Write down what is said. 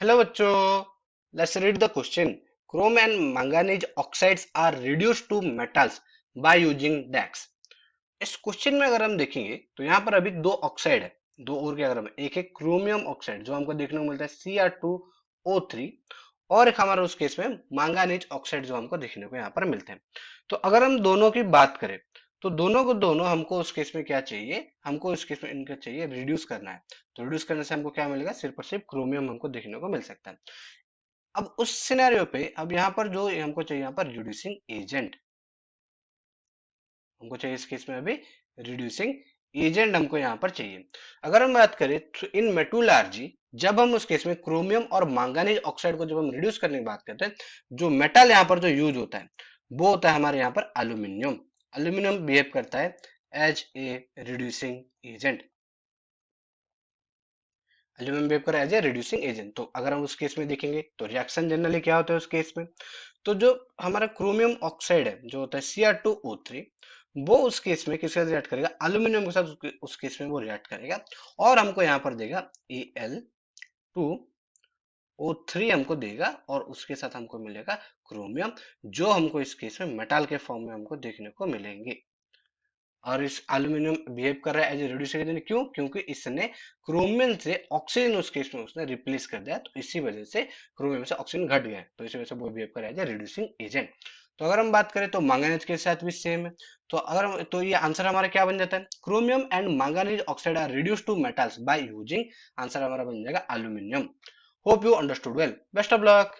Hello बच्चों, let's read the question. Chrome and manganese oxides are reduced to metals by using dax. इस question में अगर हम देखेंगे तो यहाँ पर अभी दो ऑक्साइड है, दो और क्या अगर हम एक है क्रोमियम ऑक्साइड जो हमको देखने को मिलता है Cr2O3, और एक हमारा उस केस में मैंगनीज ऑक्साइड जो हमको देखने को यहाँ पर मिलते हैं। तो अगर हम दोनों की बात करें तो दोनों को दोनों हमको उस केस में क्या चाहिए, हमको उस केस में इनका चाहिए रिड्यूस करना है। तो रिड्यूस करने से हमको क्या मिलेगा, सिर्फ और सिर्फ क्रोमियम हमको देखने को मिल सकता है। अब उस सिनेरियो पे अब यहाँ पर जो हमको चाहिए, यहाँ पर रिड्यूसिंग एजेंट हमको चाहिए। इस केस में अभी रिड्यूसिंग एजेंट हमको यहाँ पर चाहिए। अगर हम बात करें तो इन मेटलर्जी, जब हम उस केस में क्रोमियम और मैंगनीज ऑक्साइड को जब हम रिड्यूस करने की बात करते हैं, जो मेटल यहाँ पर जो यूज होता है वो होता है हमारे यहाँ पर एल्यूमिनियम। एल्यूमिनियम बिहेव करता है as a reducing agent. Aluminium behave कर एज ए रिड्यूसिंग एजेंट। तो अगर हम उस केस में देखेंगे तो रिएक्शन जनरली क्या होता है उस केस में, तो जो हमारा क्रोमियम ऑक्साइड है जो होता है Cr2O3, वो उस केस में किसके साथ रिएक्ट करेगा, एल्यूमिनियम के साथ उस केस में वो रिएक्ट करेगा और हमको यहाँ पर देगा Al2O3 हमको देगा, और उसके साथ हमको मिलेगा क्रोमियम, जो हमको इस केस में मेटल के फॉर्म में हमको देखने को मिलेंगे। और इस एल्यूमिनियम बिहेव कर रहा है एज ए रिड्यूसिंग एजेंट, क्यों? क्योंकि इसने क्रोमियम से ऑक्सीजन उस केस में उसने रिप्लेस कर दिया, तो इसी वजह से क्रोमियम से ऑक्सीजन घट गया, तो इसी वजह से वो बिहेव कर रहा है एज ए रिड्यूसिंग एजेंट। तो अगर हम बात करें तो मैंगनीज के साथ भी सेम है। तो अगर तो ये आंसर हमारा क्या बन जाता है, chromium and manganese oxide are reduce to metals by using, answer हमारा बन जाएगा aluminium. Hope you understood well, best of luck.